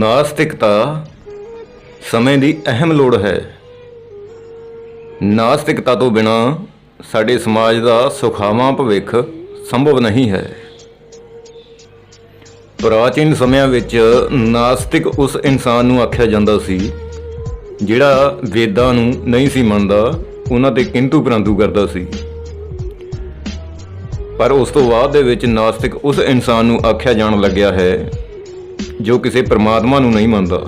ਨਾਸਤਿਕਤਾ ਸਮੇਂ ਦੀ ਅਹਿਮ ਲੋੜ ਹੈ। ਨਾਸਤਿਕਤਾ ਤੋਂ ਬਿਨਾਂ ਸਾਡੇ ਸਮਾਜ ਦਾ ਸੁਖਾਵਾਂ ਭਵਿੱਖ ਸੰਭਵ ਨਹੀਂ ਹੈ। ਪ੍ਰਾਚੀਨ ਸਮਿਆਂ ਵਿੱਚ ਨਾਸਤਿਕ ਉਸ ਇਨਸਾਨ ਨੂੰ ਆਖਿਆ ਜਾਂਦਾ ਸੀ ਜਿਹੜਾ ਵੇਦਾਂ ਨੂੰ ਨਹੀਂ ਸੀ ਮੰਨਦਾ, ਉਹਨਾਂ ਤੇ ਕਿੰਤੂ ਪਰੰਤੂ ਕਰਦਾ ਸੀ। ਪਰ ਉਸ ਤੋਂ ਬਾਅਦ ਦੇ ਵਿੱਚ ਨਾਸਤਿਕ ਉਸ ਇਨਸਾਨ ਨੂੰ ਆਖਿਆ ਜਾਣ ਲੱਗਿਆ ਹੈ ਜੋ ਕਿਸੇ ਪਰਮਾਤਮਾ ਨੂੰ ਨਹੀਂ ਮੰਨਦਾ।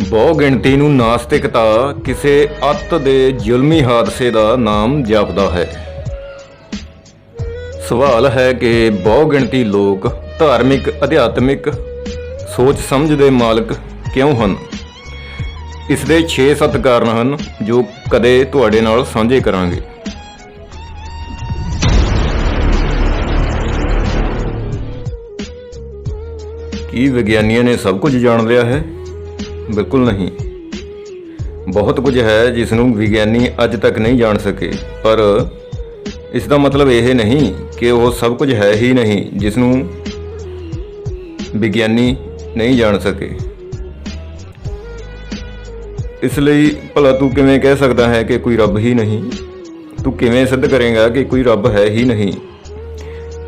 ਬਹੁ ਗਿਣਤੀ ਨੂੰ ਨਾਸਤਿਕਤਾ ਕਿਸੇ ਅੱਤ ਦੇ ਜ਼ੁਲਮੀ ਹਾਦਸੇ ਦਾ ਨਾਮ ਜਾਪਦਾ ਹੈ। ਸਵਾਲ ਹੈ ਕਿ ਬਹੁ ਗਿਣਤੀ ਲੋਕ ਧਾਰਮਿਕ ਅਧਿਆਤਮਿਕ ਸੋਚ ਸਮਝ ਦੇ ਮਾਲਕ ਕਿਉਂ ਹਨ? ਇਸ ਦੇ 6-7 ਕਾਰਨ ਹਨ ਜੋ ਕਦੇ ਤੁਹਾਡੇ ਨਾਲ ਸਾਂਝੇ ਕਰਾਂਗੇ। ਕੀ ਵਿਗਿਆਨੀਆਂ ਨੇ ਸਭ ਕੁਝ ਜਾਣ ਲਿਆ ਹੈ? ਬਿਲਕੁਲ ਨਹੀਂ। ਬਹੁਤ ਕੁਝ ਹੈ ਜਿਸ ਨੂੰ ਵਿਗਿਆਨੀ ਅੱਜ ਤੱਕ ਨਹੀਂ ਜਾਣ ਸਕੇ, ਪਰ ਇਸ ਦਾ ਮਤਲਬ ਇਹ ਨਹੀਂ ਕਿ ਉਹ ਸਭ ਕੁਝ ਹੈ ਹੀ ਨਹੀਂ ਜਿਸ ਨੂੰ ਵਿਗਿਆਨੀ ਨਹੀਂ ਜਾਣ ਸਕੇ। ਇਸ ਲਈ ਭਲਾ ਤੂੰ ਕਿਵੇਂ ਕਹਿ ਸਕਦਾ ਹੈ ਕਿ ਕੋਈ ਰੱਬ ਹੀ ਨਹੀਂ? ਤੂੰ ਕਿਵੇਂ ਸਿੱਧ ਕਰੇਗਾ ਕਿ ਕੋਈ ਰੱਬ ਹੈ ਹੀ ਨਹੀਂ?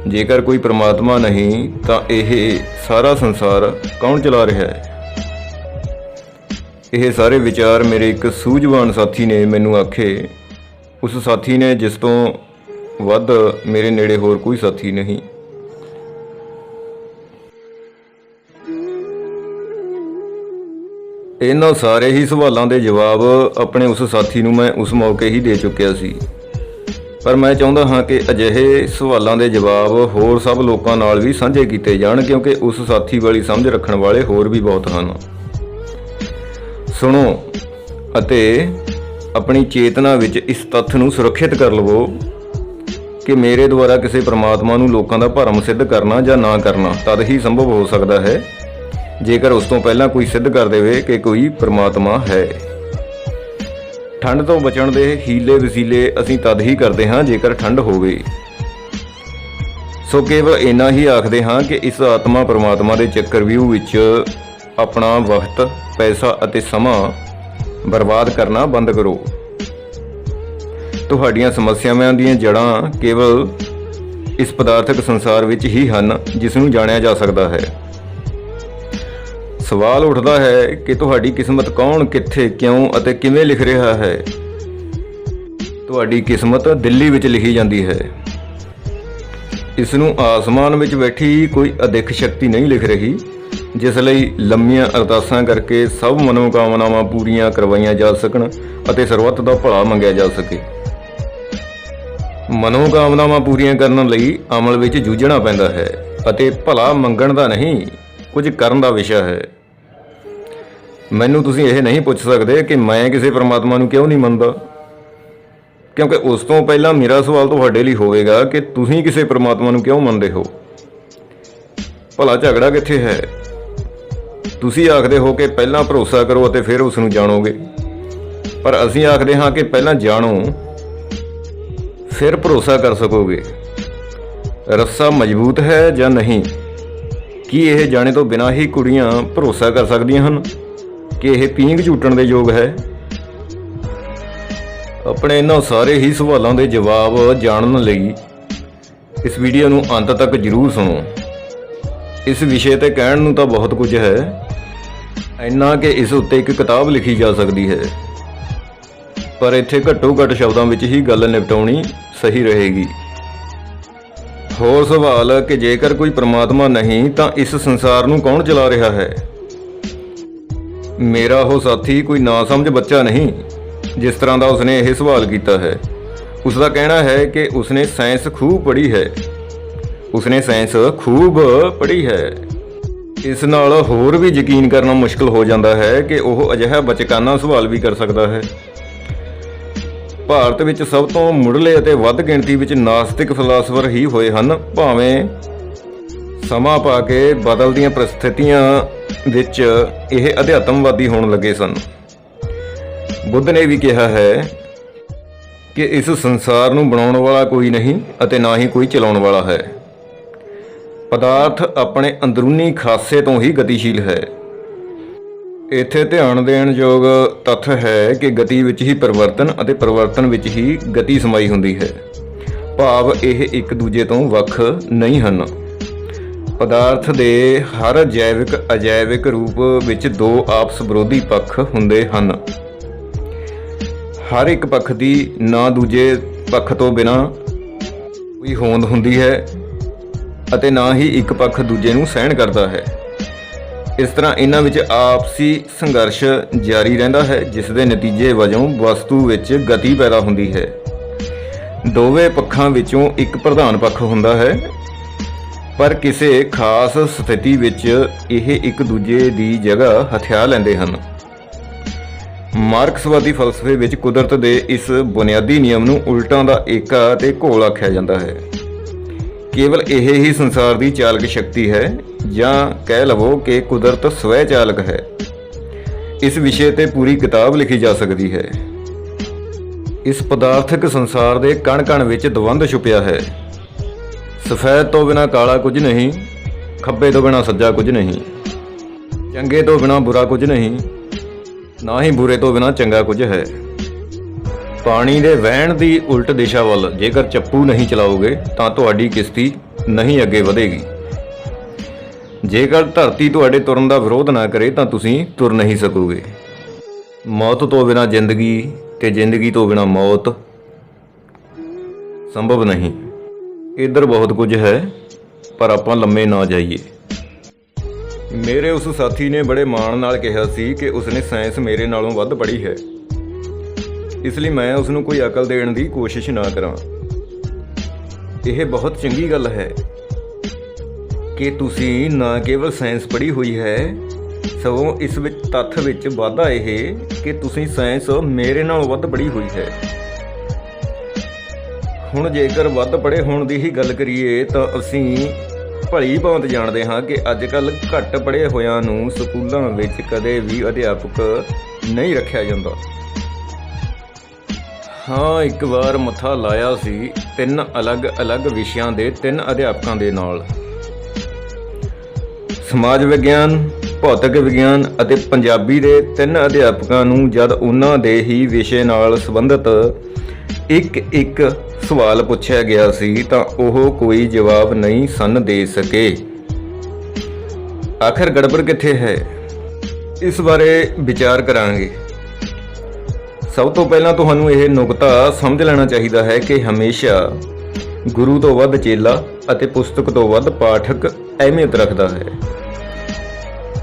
ਜੇਕਰ ਕੋਈ ਪ੍ਰਮਾਤਮਾ ਨਹੀਂ ਤਾਂ ਇਹ ਸਾਰਾ ਸੰਸਾਰ ਕੌਣ ਚਲਾ ਰਿਹਾ ਹੈ? ਇਹ ਸਾਰੇ ਵਿਚਾਰ ਮੇਰੇ ਇੱਕ ਸੂਝਵਾਨ ਸਾਥੀ ਨੇ ਮੈਨੂੰ ਆਖੇ, ਉਸ ਸਾਥੀ ਨੇ ਜਿਸ ਤੋਂ ਵੱਧ ਮੇਰੇ ਨੇੜੇ ਹੋਰ ਕੋਈ ਸਾਥੀ ਨਹੀਂ। ਇਹਨਾਂ ਸਾਰੇ ਹੀ ਸਵਾਲਾਂ ਦੇ ਜਵਾਬ ਆਪਣੇ ਉਸ ਸਾਥੀ ਨੂੰ ਮੈਂ ਉਸ ਮੌਕੇ ਹੀ ਦੇ ਚੁੱਕਿਆ ਸੀ, ਪਰ ਮੈਂ ਚਾਹੁੰਦਾ ਹਾਂ ਕਿ ਅਜਿਹੇ ਸਵਾਲਾਂ ਦੇ ਜਵਾਬ ਹੋਰ ਸਭ ਲੋਕਾਂ ਨਾਲ ਵੀ ਸਾਂਝੇ ਕੀਤੇ ਜਾਣ, ਕਿਉਂਕਿ ਉਸ ਸਾਥੀ ਵਾਲੀ ਸਮਝ ਰੱਖਣ ਵਾਲੇ ਹੋਰ ਵੀ ਬਹੁਤ ਹਨ। ਸੁਣੋ ਅਤੇ ਆਪਣੀ ਚੇਤਨਾ ਵਿੱਚ ਇਸ ਤੱਥ ਨੂੰ ਸੁਰੱਖਿਅਤ ਕਰ ਲਵੋ ਕਿ ਮੇਰੇ ਦੁਆਰਾ ਕਿਸੇ ਪ੍ਰਮਾਤਮਾ ਨੂੰ ਲੋਕਾਂ ਦਾ ਭਰਮ ਸਿੱਧ ਕਰਨਾ ਜਾਂ ਨਾ ਕਰਨਾ ਤਦ ਹੀ ਸੰਭਵ ਹੋ ਸਕਦਾ ਹੈ ਜੇਕਰ ਉਸ ਤੋਂ ਪਹਿਲਾਂ ਕੋਈ ਸਿੱਧ ਕਰ ਦੇਵੇ ਕਿ ਕੋਈ ਪ੍ਰਮਾਤਮਾ ਹੈ। ਠੰਡ ਤੋਂ ਬਚਣ ਦੇ ਹੀਲੇ ਵਸੀਲੇ ਅਸੀਂ ਤਦ ਹੀ ਕਰਦੇ ਹਾਂ ਜੇਕਰ ਠੰਡ ਹੋਵੇ। ਸੋ ਕੇਵਲ ਇੰਨਾ ਹੀ ਆਖਦੇ ਹਾਂ ਕਿ ਇਸ ਆਤਮਾ ਪ੍ਰਮਾਤਮਾ ਦੇ ਚੱਕਰਵਿਊਹ ਵਿੱਚ ਆਪਣਾ ਵਕਤ, ਪੈਸਾ ਅਤੇ ਸਮਾਂ ਬਰਬਾਦ ਕਰਨਾ ਬੰਦ ਕਰੋ। ਤੁਹਾਡੀਆਂ ਸਮੱਸਿਆਵਾਂ ਦੀਆਂ ਜੜ੍ਹਾਂ ਕੇਵਲ ਇਸ ਪਦਾਰਥਕ ਸੰਸਾਰ ਵਿੱਚ ਹੀ ਹਨ ਜਿਸ ਨੂੰ ਜਾਣਿਆ ਜਾ ਸਕਦਾ ਹੈ। ਸਵਾਲ ਉੱਠਦਾ ਹੈ ਕਿ ਤੁਹਾਡੀ ਕਿਸਮਤ ਕੌਣ, ਕਿੱਥੇ, ਕਿਉਂ ਅਤੇ ਕਿਵੇਂ ਲਿਖ ਰਿਹਾ ਹੈ? ਤੁਹਾਡੀ ਕਿਸਮਤ ਦਿੱਲੀ ਵਿੱਚ ਲਿਖੀ ਜਾਂਦੀ ਹੈ। ਇਸ ਨੂੰ ਆਸਮਾਨ ਵਿੱਚ ਬੈਠੀ ਕੋਈ ਅਦਿੱਖ ਸ਼ਕਤੀ ਨਹੀਂ ਲਿਖ ਰਹੀ, ਜਿਸ ਲਈ ਲੰਮੀਆਂ ਅਰਦਾਸਾਂ ਕਰਕੇ ਸਭ ਮਨੋਕਾਮਨਾਵਾਂ ਪੂਰੀਆਂ ਕਰਵਾਈਆਂ ਜਾ ਸਕਣ ਅਤੇ ਸਰਬੱਤ ਦਾ ਭਲਾ ਮੰਗਿਆ ਜਾ ਸਕੇ। ਮਨੋਕਾਮਨਾਵਾਂ ਪੂਰੀਆਂ ਕਰਨ ਲਈ ਅਮਲ ਵਿੱਚ ਜੂਝਣਾ ਪੈਂਦਾ ਹੈ ਅਤੇ ਭਲਾ ਮੰਗਣ ਦਾ ਨਹੀਂ, ਕੁਝ ਕਰਨ ਦਾ ਵਿਸ਼ਾ ਹੈ। ਮੈਨੂੰ ਤੁਸੀਂ ਇਹ ਨਹੀਂ ਪੁੱਛ ਸਕਦੇ ਕਿ ਮੈਂ ਕਿਸੇ ਪਰਮਾਤਮਾ ਨੂੰ ਕਿਉਂ ਨਹੀਂ ਮੰਨਦਾ, ਕਿਉਂਕਿ ਉਸ ਤੋਂ ਪਹਿਲਾਂ ਮੇਰਾ ਸਵਾਲ ਤੁਹਾਡੇ ਲਈ ਹੋਵੇਗਾ ਕਿ ਤੁਸੀਂ ਕਿਸੇ ਪਰਮਾਤਮਾ ਨੂੰ ਕਿਉਂ ਮੰਨਦੇ ਹੋ? ਭਲਾ ਝਗੜਾ ਕਿੱਥੇ ਹੈ? ਤੁਸੀਂ ਆਖਦੇ ਹੋ ਕਿ ਪਹਿਲਾਂ ਭਰੋਸਾ ਕਰੋ ਅਤੇ ਫਿਰ ਉਸ ਨੂੰ ਜਾਣੋਗੇ, ਪਰ ਅਸੀਂ ਆਖਦੇ ਹਾਂ ਕਿ ਪਹਿਲਾਂ ਜਾਣੋ ਫਿਰ ਭਰੋਸਾ ਕਰ ਸਕੋਗੇ। ਰੱਸਾ ਮਜ਼ਬੂਤ ਹੈ ਜਾਂ ਨਹੀਂ? ਕੀ ਇਹ ਜਾਣੇ ਤੋਂ ਬਿਨਾਂ ਹੀ ਕੁੜੀਆਂ ਭਰੋਸਾ ਕਰ ਸਕਦੀਆਂ ਹਨ ਕਿ ਇਹ ਪੀਂਘ ਝੂਟਣ ਦੇ ਯੋਗ ਹੈ? ਆਪਣੇ ਇਹਨਾਂ ਸਾਰੇ ਹੀ ਸਵਾਲਾਂ ਦੇ ਜਵਾਬ ਜਾਣਨ ਲਈ ਇਸ ਵੀਡੀਓ ਨੂੰ ਅੰਤ ਤੱਕ ਜ਼ਰੂਰ ਸੁਣੋ। ਇਸ ਵਿਸ਼ੇ ਤੇ ਕਹਿਣ ਨੂੰ ਤਾਂ ਬਹੁਤ ਕੁਝ ਹੈ, ਇੰਨਾ ਕਿ ਇਸ ਉੱਤੇ ਇੱਕ ਕਿਤਾਬ ਲਿਖੀ ਜਾ ਸਕਦੀ ਹੈ, ਪਰ ਇੱਥੇ ਘੱਟੋ ਘੱਟ ਸ਼ਬਦਾਂ ਵਿੱਚ ਹੀ ਗੱਲ ਨਿਪਟਾਉਣੀ ਸਹੀ ਰਹੇਗੀ। ਹੋਰ ਸਵਾਲ ਕਿ ਜੇਕਰ ਕੋਈ ਪ੍ਰਮਾਤਮਾ ਨਹੀਂ ਤਾਂ ਇਸ ਸੰਸਾਰ ਨੂੰ ਕੌਣ ਚਲਾ ਰਿਹਾ ਹੈ? ਮੇਰਾ ਉਹ ਸਾਥੀ ਕੋਈ ਨਾ ਸਮਝ ਬੱਚਾ ਨਹੀਂ ਜਿਸ ਤਰ੍ਹਾਂ ਦਾ ਉਸਨੇ ਇਹ ਸਵਾਲ ਕੀਤਾ ਹੈ। ਉਸ ਦਾ ਕਹਿਣਾ ਹੈ ਕਿ ਉਸਨੇ ਸਾਇੰਸ ਖੂਬ ਪੜ੍ਹੀ ਹੈ। ਉਸਨੇ ਸਾਇੰਸ ਖੂਬ ਪੜ੍ਹੀ ਹੈ। ਇਸ ਨਾਲ ਹੋਰ ਵੀ ਯਕੀਨ ਕਰਨਾ ਮੁਸ਼ਕਲ ਹੋ ਜਾਂਦਾ ਹੈ ਕਿ ਉਹ ਅਜਿਹਾ ਬਚਕਾਨਾ ਸਵਾਲ ਵੀ ਕਰ ਸਕਦਾ ਹੈ। ਭਾਰਤ ਵਿੱਚ ਸਭ ਤੋਂ ਮੁੱਢਲੇ ਅਤੇ ਵੱਧ ਗਿਣਤੀ ਵਿੱਚ ਨਾਸਤਿਕ ਫਿਲਾਸਫਰ ਹੀ ਹੋਏ ਹਨ, ਭਾਵੇਂ ਸਮਾਂ ਪਾ ਕੇ ਬਦਲਦੀਆਂ ਪ੍ਰਸਥਿਤੀਆਂ ਵਿੱਚ ਇਹ ਅਧਿਆਤਮਵਾਦੀ ਹੋਣ ਲੱਗੇ ਸਨ। ਬੁੱਧ ਨੇ ਵੀ ਕਿਹਾ ਹੈ ਕਿ ਇਸ ਸੰਸਾਰ ਨੂੰ ਬਣਾਉਣ ਵਾਲਾ ਕੋਈ ਨਹੀਂ ਅਤੇ ਨਾ ਹੀ ਕੋਈ ਚਲਾਉਣ ਵਾਲਾ ਹੈ। ਪਦਾਰਥ ਆਪਣੇ ਅੰਦਰੂਨੀ ਖਾਸੇ ਤੋਂ ਹੀ ਗਤੀਸ਼ੀਲ ਹੈ। ਇੱਥੇ ਧਿਆਨ ਦੇਣ ਯੋਗ ਤੱਥ ਹੈ ਕਿ ਗਤੀ ਵਿੱਚ ਹੀ ਪਰਿਵਰਤਨ ਅਤੇ ਪਰਿਵਰਤਨ ਵਿੱਚ ਹੀ ਗਤੀ ਸਮਾਈ ਹੁੰਦੀ ਹੈ। ਭਾਵ ਇਹ ਇੱਕ ਦੂਜੇ ਤੋਂ ਵੱਖ ਨਹੀਂ ਹਨ। ਪਦਾਰਥ ਦੇ ਹਰ ਜੈਵਿਕ ਅਜੈਵਿਕ ਰੂਪ ਵਿੱਚ ਦੋ ਆਪਸ ਵਿਰੋਧੀ ਪੱਖ ਹੁੰਦੇ ਹਨ। ਹਰ ਇੱਕ ਪੱਖ ਦੀ ਨਾ ਦੂਜੇ ਪੱਖ ਤੋਂ ਬਿਨਾਂ ਕੋਈ ਹੋਂਦ ਹੁੰਦੀ ਹੈ ਅਤੇ ਨਾ ਹੀ ਇੱਕ ਪੱਖ ਦੂਜੇ ਨੂੰ ਸਹਿਣ ਕਰਦਾ ਹੈ। ਇਸ ਤਰ੍ਹਾਂ ਇਹਨਾਂ ਵਿੱਚ ਆਪਸੀ ਸੰਘਰਸ਼ ਜਾਰੀ ਰਹਿੰਦਾ ਹੈ, ਜਿਸ ਦੇ ਨਤੀਜੇ ਵਜੋਂ ਵਸਤੂ ਵਿੱਚ ਗਤੀ ਪੈਦਾ ਹੁੰਦੀ ਹੈ। ਦੋਵੇਂ ਪੱਖਾਂ ਵਿੱਚੋਂ ਇੱਕ ਪ੍ਰਧਾਨ ਪੱਖ ਹੁੰਦਾ ਹੈ, ਪਰ ਕਿਸੇ ਖਾਸ ਸਥਿਤੀ ਵਿੱਚ ਇਹ ਇੱਕ ਦੂਜੇ ਦੀ ਜਗ੍ਹਾ ਹਥਿਆ ਲੈਂਦੇ ਹਨ। ਮਾਰਕਸਵਾਦੀ ਫਲਸਫੇ ਵਿੱਚ ਕੁਦਰਤ ਦੇ ਇਸ ਬੁਨਿਆਦੀ ਨਿਯਮ ਨੂੰ ਉਲਟਾਂ ਦਾ ਏਕਾ ਅਤੇ ਘੋਲ ਆਖਿਆ ਜਾਂਦਾ ਹੈ। ਕੇਵਲ ਇਹ ਹੀ ਸੰਸਾਰ ਦੀ ਚਾਲਕ ਸ਼ਕਤੀ ਹੈ, ਜਾਂ ਕਹਿ ਲਵੋ ਕਿ ਕੁਦਰਤ ਸਵੈ ਚਾਲਕ ਹੈ। ਇਸ ਵਿਸ਼ੇ ਤੇ ਪੂਰੀ ਕਿਤਾਬ ਲਿਖੀ ਜਾ ਸਕਦੀ ਹੈ। ਇਸ ਪਦਾਰਥਕ ਸੰਸਾਰ ਦੇ ਕਣ-ਕਣ ਵਿੱਚ ਦਵੰਦ ਛੁਪਿਆ ਹੈ। ਸਫੈਦ ਤੋਂ ਬਿਨਾਂ ਕਾਲਾ ਕੁਝ ਨਹੀਂ, ਖੱਬੇ ਤੋਂ ਬਿਨਾਂ ਸੱਜਾ ਕੁਝ ਨਹੀਂ, ਚੰਗੇ ਤੋਂ ਬਿਨਾਂ ਬੁਰਾ ਕੁਝ ਨਹੀਂ, ਨਾ ਹੀ ਬੁਰੇ ਤੋਂ ਬਿਨਾਂ ਚੰਗਾ ਕੁਝ ਹੈ। ਪਾਣੀ ਦੇ ਵਹਿਣ ਦੀ ਉਲਟ ਦਿਸ਼ਾ ਵੱਲ ਜੇਕਰ ਚੱਪੂ ਨਹੀਂ ਚਲਾਓਗੇ ਤਾਂ ਤੁਹਾਡੀ ਕਿਸ਼ਤੀ ਨਹੀਂ ਅੱਗੇ ਵਧੇਗੀ। ਜੇਕਰ ਧਰਤੀ ਤੁਹਾਡੇ ਤੁਰਨ ਦਾ ਵਿਰੋਧ ਨਾ ਕਰੇ ਤਾਂ ਤੁਸੀਂ ਤੁਰ ਨਹੀਂ ਸਕੋਗੇ। ਮੌਤ ਤੋਂ ਬਿਨਾਂ ਜ਼ਿੰਦਗੀ ਤੇ ਜ਼ਿੰਦਗੀ ਤੋਂ ਬਿਨਾਂ ਮੌਤ ਸੰਭਵ ਨਹੀਂ। ਇੱਧਰ ਬਹੁਤ ਕੁਝ ਹੈ, ਪਰ ਆਪਾਂ ਲੰਮੇ ਨਾ ਜਾਈਏ। ਮੇਰੇ ਉਸ ਸਾਥੀ ਨੇ ਬੜੇ ਮਾਣ ਨਾਲ ਕਿਹਾ ਸੀ ਕਿ ਉਸਨੇ ਸਾਇੰਸ ਮੇਰੇ ਨਾਲੋਂ ਵੱਧ ਪੜ੍ਹੀ ਹੈ, ਇਸ ਲਈ ਮੈਂ ਉਸ ਨੂੰ ਕੋਈ ਅਕਲ ਦੇਣ ਦੀ ਕੋਸ਼ਿਸ਼ ਨਾ ਕਰਾਂ। ਇਹ ਬਹੁਤ ਚੰਗੀ ਗੱਲ ਹੈ ਕਿ ਤੁਸੀਂ ਨਾ ਕੇਵਲ ਸਾਇੰਸ ਪੜ੍ਹੀ ਹੋਈ ਹੈ, ਸਗੋਂ ਇਸ ਵਿੱਚ ਤੱਥ ਵਿੱਚ ਵਾਧਾ ਇਹ ਕਿ ਤੁਸੀਂ ਸਾਇੰਸ ਮੇਰੇ ਨਾਲੋਂ ਵੱਧ ਪੜ੍ਹੀ ਹੋਈ ਹੈ। ਹੁਣ ਜੇਕਰ ਵੱਧ ਪੜ੍ਹੇ ਹੋਣ ਦੀ ਹੀ ਗੱਲ ਕਰੀਏ ਤਾਂ ਅਸੀਂ ਭਲੀ ਭਾਂਤ ਜਾਣਦੇ ਹਾਂ ਕਿ ਅੱਜ ਕੱਲ੍ਹ ਘੱਟ ਪੜ੍ਹੇ ਹੋਇਆਂ ਨੂੰ ਸਕੂਲਾਂ ਵਿੱਚ ਕਦੇ ਵੀ ਅਧਿਆਪਕ ਨਹੀਂ ਰੱਖਿਆ ਜਾਂਦਾ। ਹਾਂ, ਇੱਕ ਵਾਰ ਮੱਥਾ ਲਾਇਆ ਸੀ 3 ਅਲੱਗ-ਅਲੱਗ ਵਿਸ਼ਿਆਂ ਦੇ 3 ਅਧਿਆਪਕਾਂ ਦੇ ਨਾਲ। ਸਮਾਜ ਵਿਗਿਆਨ, ਭੌਤਿਕ ਵਿਗਿਆਨ ਅਤੇ ਪੰਜਾਬੀ ਦੇ 3 ਅਧਿਆਪਕਾਂ ਨੂੰ ਜਦ ਉਹਨਾਂ ਦੇ ਹੀ ਵਿਸ਼ੇ ਨਾਲ ਸੰਬੰਧਿਤ ਇੱਕ ਸਵਾਲ ਪੁੱਛਿਆ ਗਿਆ ਸੀ ਤਾਂ ਉਹ ਕੋਈ ਜਵਾਬ ਨਹੀਂ ਸਨ ਦੇ ਸਕੇ। ਆਖਰ ਗੜਬੜ ਕਿੱਥੇ ਹੈ, ਇਸ ਬਾਰੇ ਵਿਚਾਰ ਕਰਾਂਗੇ। ਸਭ ਤੋਂ ਪਹਿਲਾਂ ਤੁਹਾਨੂੰ ਇਹ ਨੁਕਤਾ ਸਮਝ ਲੈਣਾ ਚਾਹੀਦਾ ਹੈ ਕਿ ਹਮੇਸ਼ਾ ਗੁਰੂ ਤੋਂ ਵੱਧ ਚੇਲਾ ਅਤੇ ਪੁਸਤਕ ਤੋਂ ਵੱਧ ਪਾਠਕ ਅਹਿਮੀਅਤ ਰੱਖਦਾ ਹੈ।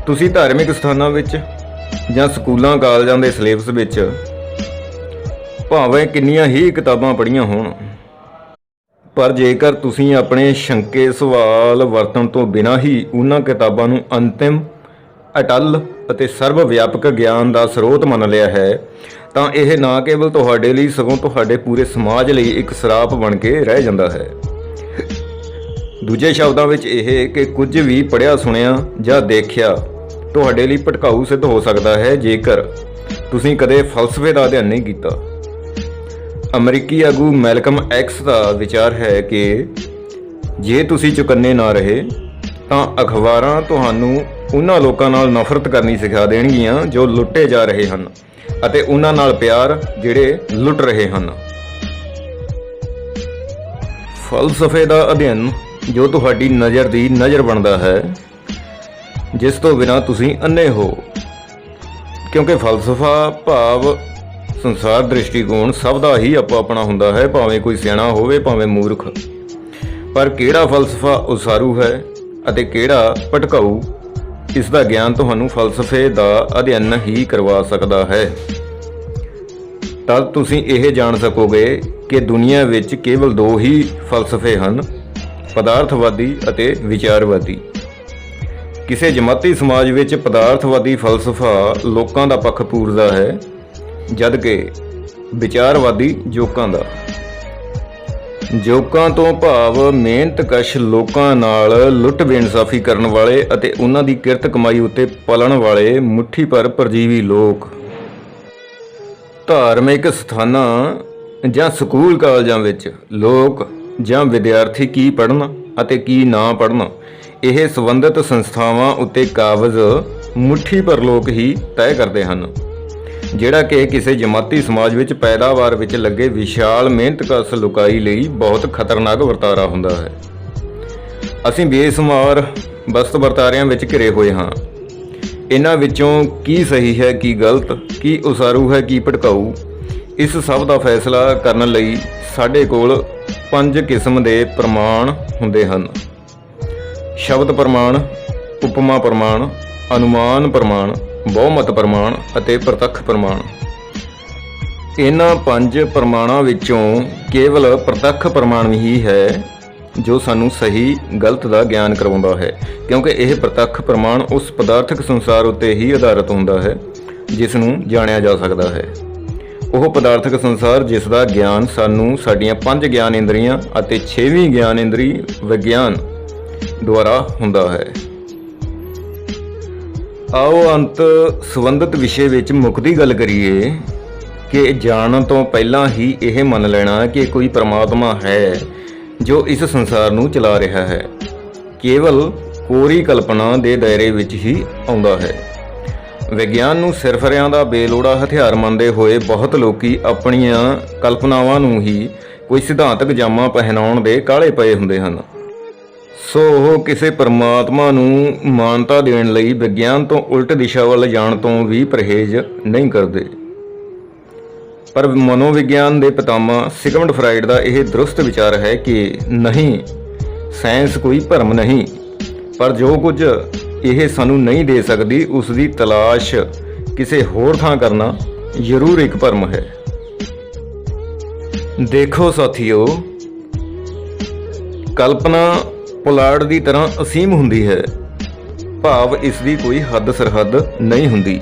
ਤੁਸੀਂ ਧਾਰਮਿਕ ਸਥਾਨਾਂ ਵਿੱਚ ਜਾਂ ਸਕੂਲਾਂ ਕਾਲਜਾਂ ਦੇ ਸਿਲੇਬਸ ਵਿੱਚ ਭਾਵੇਂ ਕਿੰਨੀਆਂ ਹੀ ਕਿਤਾਬਾਂ ਪੜ੍ਹੀਆਂ ਹੋਣ, ਪਰ ਜੇਕਰ ਤੁਸੀਂ ਆਪਣੇ ਸ਼ੰਕੇ ਸਵਾਲ ਵਰਤਣ ਤੋਂ ਬਿਨਾਂ ਹੀ ਉਹਨਾਂ ਕਿਤਾਬਾਂ ਨੂੰ ਅੰਤਿਮ, ਅਟੱਲ ਅਤੇ ਸਰਵ ਵਿਆਪਕ ਗਿਆਨ ਦਾ ਸਰੋਤ ਮੰਨ ਲਿਆ ਹੈ ਤਾਂ ਇਹ ਨਾ ਕੇਵਲ ਤੁਹਾਡੇ ਲਈ ਸਗੋਂ ਤੁਹਾਡੇ ਪੂਰੇ ਸਮਾਜ ਲਈ ਇੱਕ ਸਰਾਪ ਬਣ ਕੇ ਰਹਿ ਜਾਂਦਾ ਹੈ। ਦੂਜੇ ਸ਼ਬਦਾਂ ਵਿੱਚ ਇਹ ਕਿ ਕੁਝ ਵੀ ਪੜ੍ਹਿਆ ਸੁਣਿਆ ਜਾਂ ਦੇਖਿਆ ਤੁਹਾਡੇ ਲਈ ਭਟਕਾਊ ਸਿੱਧ ਹੋ ਸਕਦਾ ਹੈ ਜੇਕਰ ਤੁਸੀਂ ਕਦੇ ਫਲਸਫੇ ਦਾ ਅਧਿਐਨ ਨਹੀਂ ਕੀਤਾ। ਅਮਰੀਕੀ ਆਗੂ ਮੈਲਕਮ ਐਕਸ ਦਾ ਵਿਚਾਰ ਹੈ ਕਿ ਜੇ ਤੁਸੀਂ ਚੁਕੰਨੇ ਨਾ ਰਹੇ ਤਾਂ ਅਖਬਾਰਾਂ ਤੁਹਾਨੂੰ ਉਹਨਾਂ ਲੋਕਾਂ ਨਾਲ ਨਫ਼ਰਤ ਕਰਨੀ ਸਿਖਾ ਦੇਣਗੀਆਂ ਜੋ ਲੁੱਟੇ ਜਾ ਰਹੇ ਹਨ ਅਤੇ ਉਹਨਾਂ ਨਾਲ ਪਿਆਰ ਜਿਹੜੇ ਲੁੱਟ ਰਹੇ ਹਨ। ਫਲਸਫੇ ਦਾ ਅਧਿਐਨ ਜੋ ਤੁਹਾਡੀ ਨਜ਼ਰ ਦੀ ਨਜ਼ਰ ਬਣਦਾ ਹੈ, ਜਿਸ ਤੋਂ ਬਿਨਾਂ ਤੁਸੀਂ ਅੰਨੇ ਹੋ, ਕਿਉਂਕਿ ਫਲਸਫਾ ਭਾਵ ਸੰਸਾਰ ਦ੍ਰਿਸ਼ਟੀਕੋਣ ਸਭ ਦਾ ਹੀ ਆਪੋ ਆਪਣਾ ਹੁੰਦਾ ਹੈ, ਭਾਵੇਂ ਕੋਈ ਸਿਆਣਾ ਹੋਵੇ ਭਾਵੇਂ ਮੂਰਖ। ਪਰ ਕਿਹੜਾ ਫਲਸਫਾ ਉਸਾਰੂ ਹੈ ਅਤੇ ਕਿਹੜਾ ਭਟਕਾਊ, ਇਸ ਦਾ ਗਿਆਨ ਤੁਹਾਨੂੰ ਫਲਸਫੇ ਦਾ ਅਧਿਐਨ ਹੀ ਕਰਵਾ ਸਕਦਾ ਹੈ। ਤਦ ਤੁਸੀਂ ਇਹ ਜਾਣ ਸਕੋਗੇ ਕਿ ਦੁਨੀਆ ਵਿੱਚ ਕੇਵਲ 2 ਹੀ ਫਲਸਫੇ ਹਨ, ਪਦਾਰਥਵਾਦੀ ਅਤੇ ਵਿਚਾਰਵਾਦੀ। ਕਿਸੇ ਜਮਾਤੀ ਸਮਾਜ ਵਿੱਚ ਪਦਾਰਥਵਾਦੀ ਫਲਸਫਾ ਲੋਕਾਂ ਦਾ ਪੱਖ ਪੂਰਦਾ ਹੈ, ਜਦਕਿ ਵਿਚਾਰਵਾਦੀ ਜੋਕਾਂ ਦਾ। ਜੋਕਾਂ ਤੋਂ ਭਾਵ ਮਿਹਨਤਕਸ਼ ਲੋਕਾਂ ਨਾਲ ਲੁੱਟ ਬੇਇਨਸਾਫੀ ਕਰਨ ਵਾਲੇ ਅਤੇ ਉਹਨਾਂ ਦੀ ਕਿਰਤ ਕਮਾਈ ਉੱਤੇ ਪਲਣ ਵਾਲੇ ਮੁੱਠੀ ਭਰ ਪਰਜੀਵੀ ਲੋਕ। ਧਾਰਮਿਕ ਸਥਾਨਾਂ ਜਾਂ ਸਕੂਲ ਕਾਲਜਾਂ ਵਿੱਚ ਲੋਕ ਜਾਂ ਵਿਦਿਆਰਥੀ ਕੀ ਪੜ੍ਹਨ ਅਤੇ ਕੀ ਨਾ ਪੜ੍ਹਨ, ਇਹ ਸੰਬੰਧਿਤ ਸੰਸਥਾਵਾਂ ਉੱਤੇ ਕਾਬਜ਼ ਮੁੱਠੀ ਭਰ ਲੋਕ ਹੀ ਤੈਅ ਕਰਦੇ ਹਨ, ਜਿਹੜਾ ਕਿ ਕਿਸੇ ਜਮਾਤੀ ਸਮਾਜ ਵਿੱਚ ਪੈਦਾਵਾਰ ਵਿੱਚ ਲੱਗੇ ਵਿਸ਼ਾਲ ਮਿਹਨਤਕਸ਼ ਲੁਕਾਈ ਲਈ ਬਹੁਤ ਖਤਰਨਾਕ ਵਰਤਾਰਾ ਹੁੰਦਾ ਹੈ। ਅਸੀਂ ਬੇਸ਼ੁਮਾਰ ਵਸਤ ਵਰਤਾਰਿਆਂ ਵਿੱਚ ਘਿਰੇ ਹੋਏ ਹਾਂ। ਇਹਨਾਂ ਵਿੱਚੋਂ ਕੀ ਸਹੀ ਹੈ, ਕੀ ਗਲਤ, ਕੀ ਉਸਾਰੂ ਹੈ, ਕੀ ਭਟਕਾਊ, ਇਸ ਸਭ ਦਾ ਫੈਸਲਾ ਕਰਨ ਲਈ ਸਾਡੇ ਕੋਲ 5 ਕਿਸਮ ਦੇ ਪ੍ਰਮਾਣ ਹੁੰਦੇ ਹਨ: ਸ਼ਬਦ ਪ੍ਰਮਾਣ, ਉਪਮਾ ਪ੍ਰਮਾਣ, ਅਨੁਮਾਨ ਪ੍ਰਮਾਣ, ਬਹੁਮਤ ਪ੍ਰਮਾਣ ਅਤੇ ਪ੍ਰਤੱਖ ਪ੍ਰਮਾਣ। ਇਹਨਾਂ 5 ਪ੍ਰਮਾਣਾਂ ਵਿੱਚੋਂ ਕੇਵਲ ਪ੍ਰਤੱਖ ਪ੍ਰਮਾਣ ਹੀ ਹੈ ਜੋ ਸਾਨੂੰ ਸਹੀ ਗਲਤ ਦਾ ਗਿਆਨ ਕਰਵਾਉਂਦਾ ਹੈ, ਕਿਉਂਕਿ ਇਹ ਪ੍ਰਤੱਖ ਪ੍ਰਮਾਣ ਉਸ ਪਦਾਰਥਕ ਸੰਸਾਰ ਉੱਤੇ ਹੀ ਆਧਾਰਿਤ ਹੁੰਦਾ ਹੈ ਜਿਸ ਨੂੰ ਜਾਣਿਆ ਜਾ ਸਕਦਾ ਹੈ। ਉਹ ਪਦਾਰਥਕ ਸੰਸਾਰ ਜਿਸ ਦਾ ਗਿਆਨ ਸਾਨੂੰ ਸਾਡੀਆਂ 5 ਗਿਆਨ ਇੰਦਰੀਆਂ ਅਤੇ 6ਵੀਂ ਗਿਆਨ ਇੰਦਰੀ ਵਿਗਿਆਨ ਦੁਆਰਾ ਹੁੰਦਾ ਹੈ। ਆਓ ਅੰਤ ਸੰਬੰਧਿਤ ਵਿਸ਼ੇ ਵਿੱਚ ਮੁੱਕਦੀ ਗੱਲ ਕਰੀਏ ਕਿ ਜਾਣਨ ਤੋਂ ਪਹਿਲਾਂ ਹੀ ਇਹ ਮੰਨ ਲੈਣਾ ਕਿ ਕੋਈ ਪਰਮਾਤਮਾ ਹੈ ਜੋ ਇਸ ਸੰਸਾਰ ਨੂੰ ਚਲਾ ਰਿਹਾ ਹੈ, ਕੇਵਲ ਕੋਰੀ ਕਲਪਨਾ ਦੇ ਦਾਇਰੇ ਵਿੱਚ ਹੀ ਆਉਂਦਾ ਹੈ। ਵਿਗਿਆਨ ਨੂੰ ਸਿਰਫਰਿਆਂ ਦਾ ਬੇਲੋੜਾ ਹਥਿਆਰ ਮੰਨਦੇ ਹੋਏ ਬਹੁਤ ਲੋਕੀ ਆਪਣੀਆਂ ਕਲਪਨਾਵਾਂ ਨੂੰ ਹੀ ਕੋਈ ਸਿਧਾਂਤਕ ਜਾਮਾ ਪਹਿਨਾਉਣ ਦੇ ਕਾਹਲੇ ਪਏ ਹੁੰਦੇ ਹਨ। ਸੋ ਉਹ ਕਿਸੇ ਪਰਮਾਤਮਾ ਨੂੰ ਮਾਨਤਾ ਦੇਣ ਲਈ ਵਿਗਿਆਨ ਤੋਂ ਉਲਟ ਦਿਸ਼ਾ ਵੱਲ ਜਾਣ ਤੋਂ ਵੀ ਪਰਹੇਜ਼ ਨਹੀਂ ਕਰਦੇ। ਪਰ ਮਨੋਵਿਗਿਆਨ ਦੇ ਪਿਤਾਮਾ ਸਿਗਮੰਡ ਫਰਾਇਡ ਦਾ ਇਹ ਦਰੁਸਤ ਵਿਚਾਰ ਹੈ ਕਿ ਨਹੀਂ, ਸਾਇੰਸ ਕੋਈ ਭਰਮ ਨਹੀਂ, ਪਰ ਜੋ ਕੁਝ ਇਹ ਸਾਨੂੰ ਨਹੀਂ ਦੇ ਸਕਦੀ ਉਸ ਦੀ ਤਲਾਸ਼ ਕਿਸੇ ਹੋਰ ਥਾਂ ਕਰਨਾ ਜ਼ਰੂਰ ਇੱਕ ਭਰਮ ਹੈ। ਦੇਖੋ ਸਾਥੀਓ, ਕਲਪਨਾ ਪੁਲਾੜ ਦੀ ਤਰ੍ਹਾਂ ਅਸੀਮ ਹੁੰਦੀ ਹੈ, ਭਾਵ ਇਸ ਦੀ ਕੋਈ ਹੱਦ ਸਰਹੱਦ ਨਹੀਂ ਹੁੰਦੀ।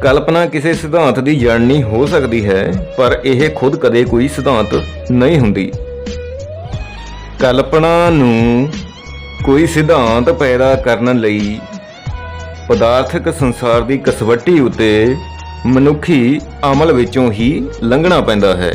ਕਲਪਨਾ ਕਿਸੇ ਸਿਧਾਂਤ ਦੀ ਜਣਨੀ ਹੋ ਸਕਦੀ ਹੈ, ਪਰ ਇਹ ਖੁਦ ਕਦੇ ਕੋਈ ਸਿਧਾਂਤ ਨਹੀਂ ਹੁੰਦੀ। ਕਲਪਨਾ ਨੂੰ ਕੋਈ ਸਿਧਾਂਤ ਪੈਦਾ ਕਰਨ ਲਈ ਪਦਾਰਥਕ ਸੰਸਾਰ ਦੀ ਕਸਵੱਟੀ ਉੱਤੇ ਮਨੁੱਖੀ ਅਮਲ ਵਿੱਚੋਂ ਹੀ ਲੰਘਣਾ ਪੈਂਦਾ ਹੈ।